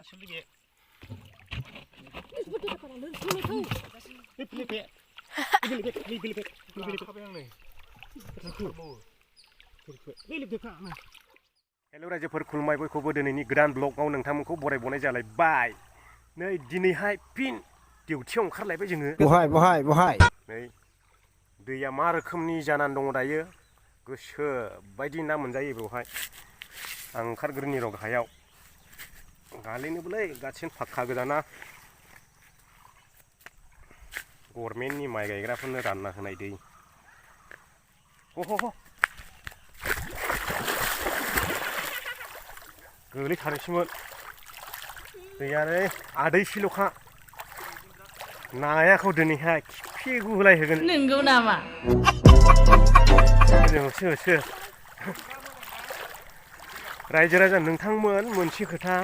हेल' रायजोफोर खुलुमबाय बयखौबो दिनैनि गोदान ब्लगआव नोंथांमोनखौ बरायबावनाय जालायबाय नै दिनैहाय फिन डिउटियाव ओंखारलायबाय जोङो बहाय नै दैया मा रोखोमनि जानानै दङ दायो गोसो बायदि ना मोनजायो बेवहाय आं ओंखारग्रोनि र' गाहायाव गालिनोबोलै गासिनो फाक्का गोजाना गभर्नमेन्टनि माइ गायग्राफोरनो रानना होनाय दै गोलैथारसैमोन दैयानो आदैसिल'खा नायाखौ दिनैहाय खिफि गुलायहोगोन नंगौ नामा होसो रायजो राजा नोंथांमोन मोनसे खोथा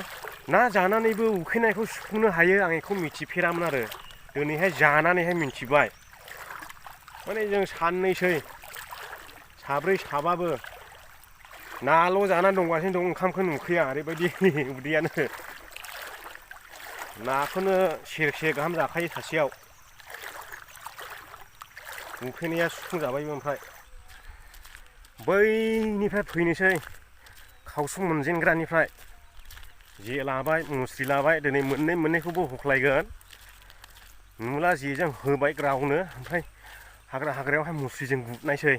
ना जानानैबो उखैनायखौ सुफुंनो हायो आं बेखौ मिथिफेरामोन आरो दिनैहाय जानानैहाय मिथिबाय माने जों साननैसै साब्रै साबाबो नाल' जानानै दंगासिनो दं ओंखामखौनो उखैया ओरैबायदि उदैयानो नाखौनो सेरसे गाहाम जाखायो सासेयाव उखैनाया सुफुंजाबायबो ओमफ्राय बैनिफ्राय फैनोसै खावसं मोनजेनग्रानिफ्राय जे लाबाय मुस्रि लाबाय दिनै मोननैखौबो हख्लायगोन नुला जेजों होबाय ग्रावनो ओमफ्राय हाग्रायावहाय मुस्रिजों गुदनायसै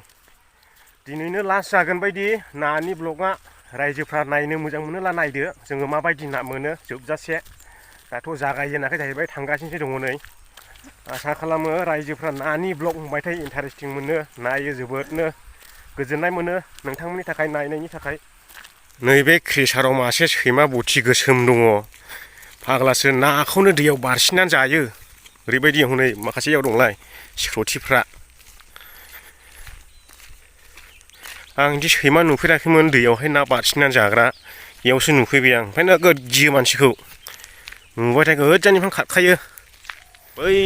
दिनैनो लास्ट जागोन बायदि नानि ब्लगआ रायजोफ्रा नायनो मोजां मोनोला नायदो जोङो माबायदि ना मोनो जोबजासे दाथ' जागायजेनाखै जाहैबाय थांगासिनोसो दङ नै आसा खालामो रायजोफ्रा नानि ब्लग नुबाथाय इन्टारेस्टिं मोनो नायो जोबोदनो गोजोननाय मोनो नोंथांमोननि थाखाय नायनायनि थाखाय नैबे क्रेसाराव मासे सैमा बथि गोसोम दङ फाग्लासो नाखौनो दैयाव बारसिननानै जायो ओरैबायदि हनै माखासेयाव दंलाय सिख्र'थिफ्रा आं बिदि सैमा नुफेराखैमोन दैयावहाय ना बारसिननानै जाग्रा बेयावसो नुफैबाय आं ओंखायनो नोगोद गियो मानसिखौ नुबाथाय गोजाननिफ्रायनो खारखायो बै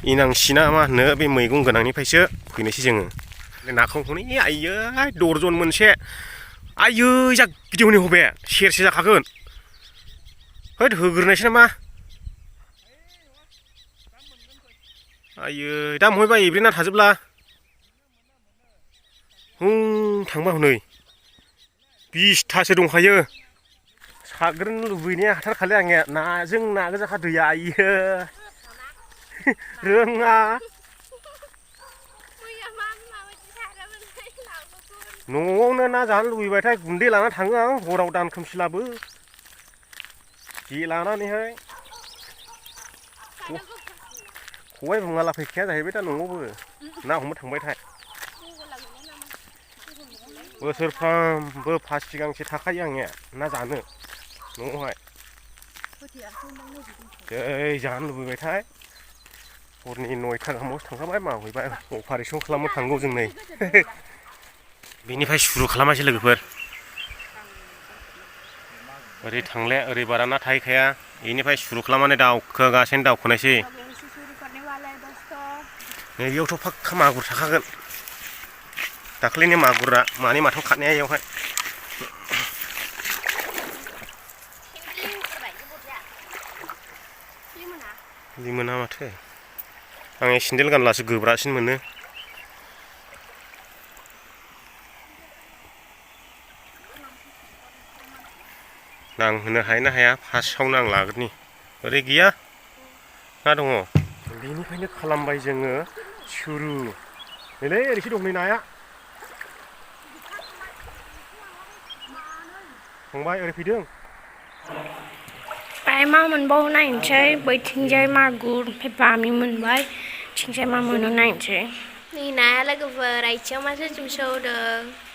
इनांसि ना मा होनो बे मैगं गोनांनिफ्रायसो फैनोसै जोङो नाखौ हनै आइयै दर्जन मोनसे आइयै जा गिदिर हनै हबे सेरसे जाखागोन हैद होग्रोनायसै नामा आइयै दा महायबा एब्रेना थाजोबला थांबा हनै 20थासो दंखायो साग्रोनो लुबैनाया हाथारखालै आंनिया नाजों ना गोजाखा दैया आइयो रोङा न'आवनो ना जानो लुबैबाथाय गुन्दै लाना थाङो आं हराव दान खोमसिलाबो जे लानानैहाय खबाइ बुङाला फैखाया जाहैबाय दा न'आवबो ना हमनो थांबायथाय बोसोरफ्रामबो फासि गांसे थाखायो आंनिया ना जानो न'आवहाय जै जानो लुबैबायथाय हरनि 9टा गाहामावसो थांखाबाय मावहैबाय अपारेसन खालामनो थांगौ जों नै बेनिफ्राय सुरु खालामासै लोगोफोर ओरै थांले ओरै बारा ना थाहैखाया बेनिफ्राय सुरु खालामनानै दावखोगासिनो दावखोनायसै नैबेयावथ' फाक्का मागुर थाखागोन दाख्लैनि मागुरा मानै माथाम खारनाया बेयावहाय बिदि मोना माथो आं सेन्देल गानब्लासो गोब्रासिन मोनो नांहोनो हायो ना हाया फार्स्टआवनो आं लाग्रोनि ओरै गैया ना दङ बेनिफ्रायनो खालामबाय जोङो सुरु नैलै ओरैसो दं नै नाया फंबाय ओरै फैदों ओमफ्राय मा मोनबावो नायनोसै बैथिंजाय मागुर ओमफ्राय बामि मोनबाय थिंजाय मा मोनो नायनोसै नै नाया लोगोफोर आथिङाव माथो जोमसौदों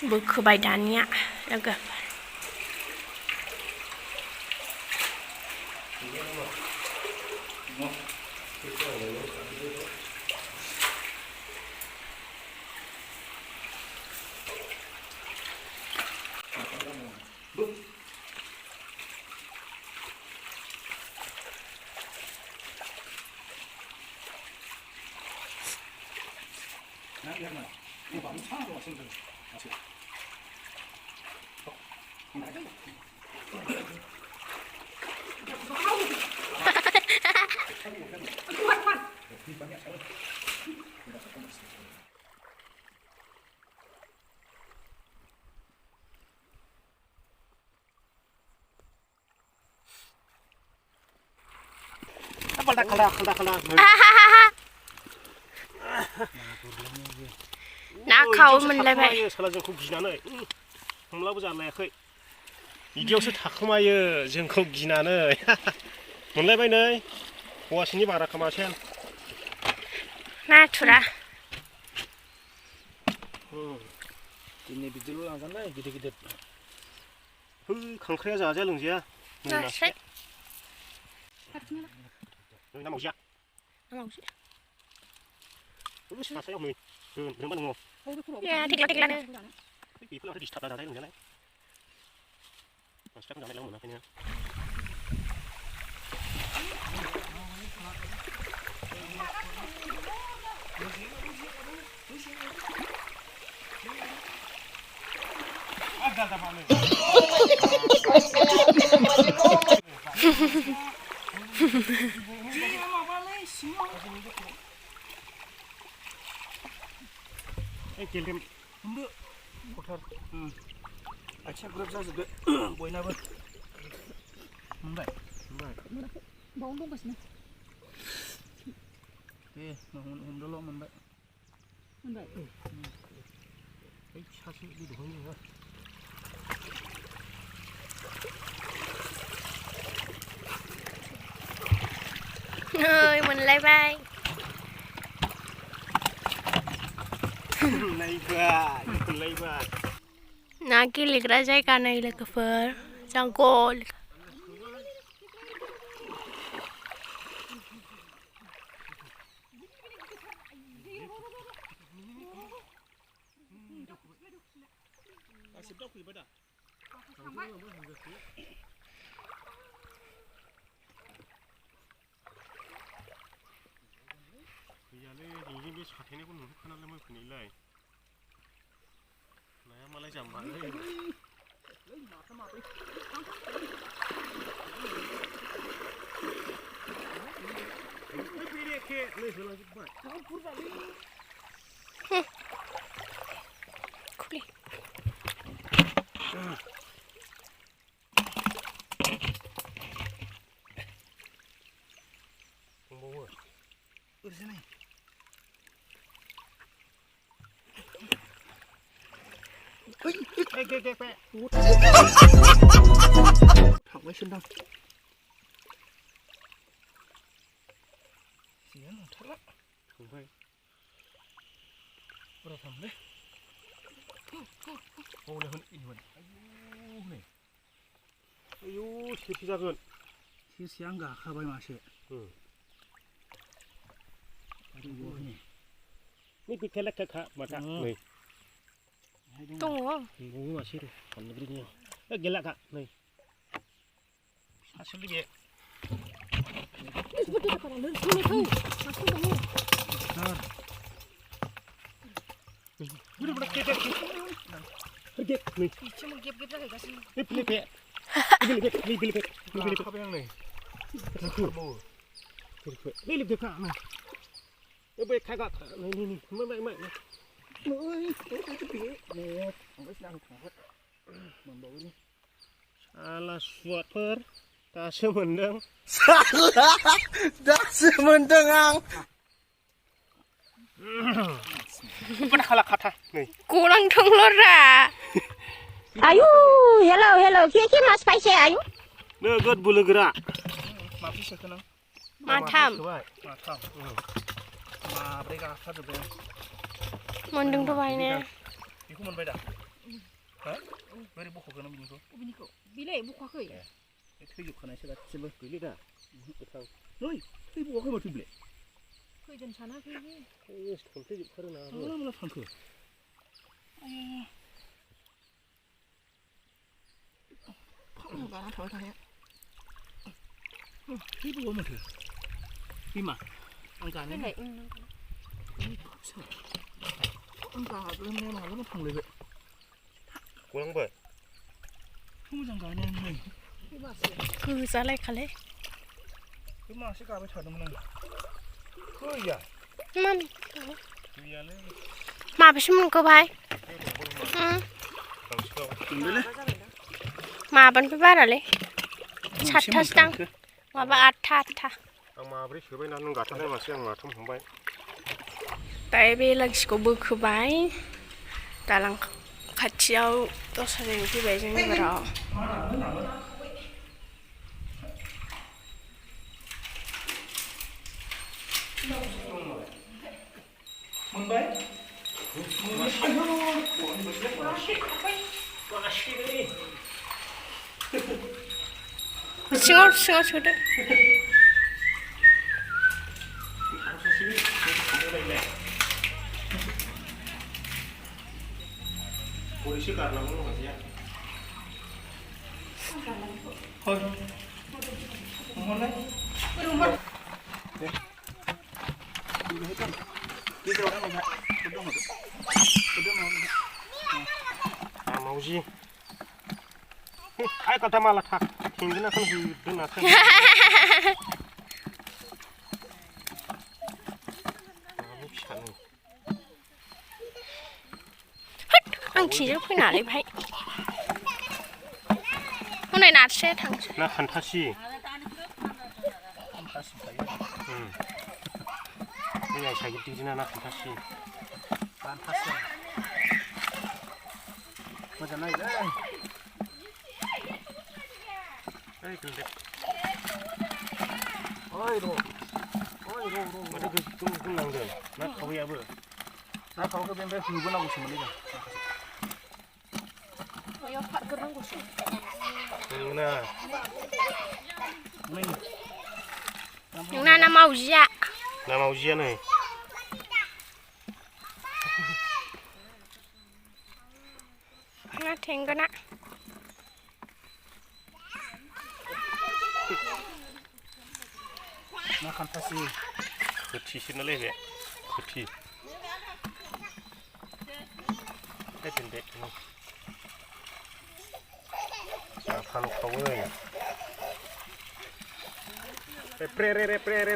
बोखोबाय दानिया लोगो ना खाव मोनलायबाय साला जोंखौ गिनानै हमलाबो जालायाखै बिदियावसो थाखोमायो जोंखौ गिनानै मोनलायबाय नै हौवासेनि बारा खोमासेन नाथुरा दिनै बिदिल' लांजानाय गिदिर गिदिर खांख्राया जाजाया लोंजाया नास्राय ना मावजिया सासेयाव नै रोंबा दङ थेग्लानो बेफोराव डिस्टार्ब जाजाया लोंजानाय मानसिफ्रा जानाय लोंनो मोनाखैनो गेलेम हमदो कटार आथिङा ग्रोब जाजोबदो बयनाबो मोनबाय बावनो दंगासिनो दे हमदोल' मोनबाय बै सासे दै दौहांनो नङा नै मोनलायबाय मोनलायबाय ना गेलेग्रा जायगा नै लोगोफोर जा गल गैयालै जोंजों बे साथेनायखौ नुहुरखानानै मोनफैनायलाय नाया मालाय जाम्बालै बेरेखे नै होलांजोब्बाय खुलि दंबावो ओरैजाय थांबायसो दां जेया नंथारला थांबाय बुरजा थांबाय बावलाय होन आयौ सेरसे जागोन सेरसे आं गाखाबाय मासे नै गैखाला खा माथा नै दङ दंबावो मासे र' फानलुब्रिनिया गैला खा नै सासेल' बे Salah suatper daso mendeng salah daso mendeng ang pada kalah kata nih kurang tenglora ayo hello kiki mas paise ayo negot bulu gerak माबैसे सेखोनां माथाम माब्रै गाखाजोब्बाय मोनदों दहायनो बेखौ मोनबाय दा बोरै बख'गोन बिनिखौ बिनिखौ बिलाइ बख'वाखै थैजोबखानायसो गासिबो गैले दा गोथां नै थैबावाखै माथो बिलाइ फैगोन सानाखै थन्थ्रायजोबखारो ना माला माला थांखो फांनाव गाना थाबाय थानाया थैबावा माथो बिमा आं गानो फैलाय आं गाग्लोबनाया मालाबा थांलायबाय गलांबाय मोजां गायनायानो नै गोजालायखालै बे मासे गाबाय थादोंमोन आं गैया मामि गैयालै माबेसो मोनखो भाइ माबानिफ्राय बारालै 7थासो दां माबा 8था आं माब्रै सोबाय ना नों गाथारनाय मासे आं माथाम हमबाय दायो बे लागिखौ बोखोबाय दालां खाथियाव दस्राजों फैबाय जों एबाराव मोनबाय सिङाव सोदो गयसो गारनांगौ मासेया मावजि आइ कथा माला था थेंगोना खौ होदों ना आं थिंजों फैनालै भाइ हनै नारसो थांसै ना खान्थासि बे आइसा गिदिरना ना खान्थासि मोजां नायलै ओइ गोलैदो ओइ र' माथो गोगोम नांदों ना खावैयाबो ना खावैखौ बेनिफ्राय होबोनांगौसोमोनलै जों बैयाव फारगोरनांगौसो नोंना नोंना ना मावजिया ना मावजिया नै ना थेंगोना ना खान्थासि खोथिसो नालाय बे खोथि दोनदे फानु खावै प्रे नै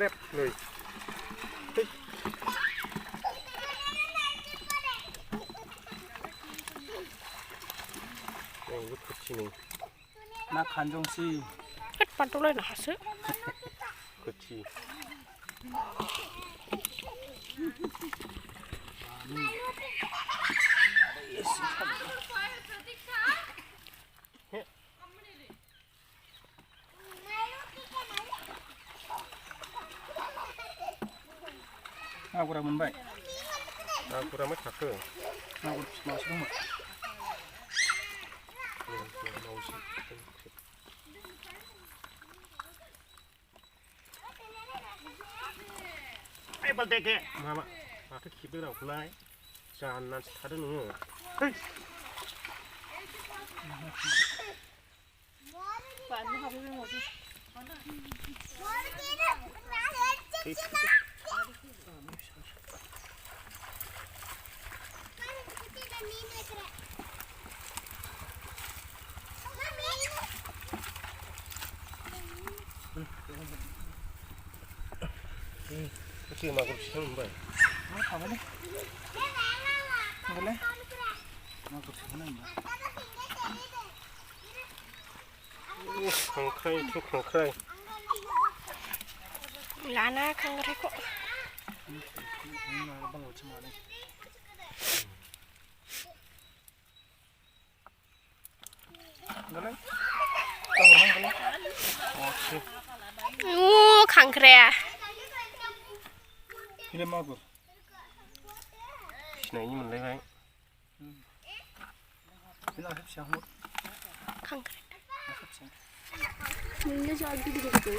खोथि नै ना खानजंसि होद बारद'लायनो हासो खोथि आगरा मोनबाय आगुरा मा थाखो आगर मासे दंमोन ओइ बालदेके माबा माथो खेबदों रावखौलाय जाननानैसो थादों नोङो बानलु हाबो बे मावजि Kecil makan siang mbak. Apa nih? Boleh? Makan siang mbak. Kangkrai itu kangkrai. Lana kangkrai kok. Boleh? Kangkrai. Ini magur. Sinainya mulai baik. ना फिसा हमर खांख्राइ फिसा नोंनो जा गिदिर गिदिर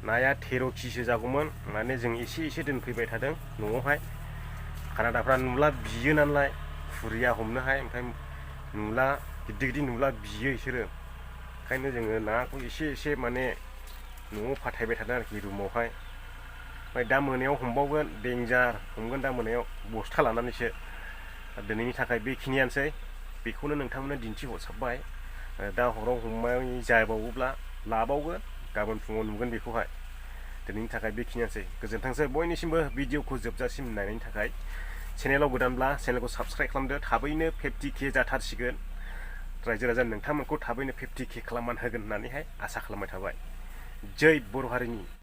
नाया 13 किसो जागौमोन माने जों एसे दोनफैबाय थादों न'आवहाय कानाडाफ्रा नुला बियो नालाय खुरिया हमनोहाय ओमफ्राय नुला गिदिर नुला बियो बिसोरो ओंखायनो जोङो नाखौ एसे माने न'आव फाथायबाय थादों आरोखि रुमावहाय ओमफ्राय दा मोनायाव हमबावगोन डेन्जार हमगोन दा मोनायाव बस्था लानानैसो दिनैनि थाखाय बेखिनियानोसै बेखौनो नोंथांमोननो दिन्थिहरसाबबाय दा हराव हमनाय जाबावोब्ला लाबावगोन गाबोन फुङाव नुगोन बेखौहाय दिनैनि थाखाय बेखिनियानोसै गोजोनथोंसै बयनिसिमबो भिडिअखौ जोबजासिम नायनायनि थाखाय चेनेलाव गोदानब्ला चेनेलखौ साबस्क्राइब खालामदो थाबैनो 50K जाथारसिगोन रायजो राजा नोंथांमोनखौ थाबैनो 50K खालामनानै होगोन होननानैहाय आसा खालामबाय थाबाय जै बर' हारिनि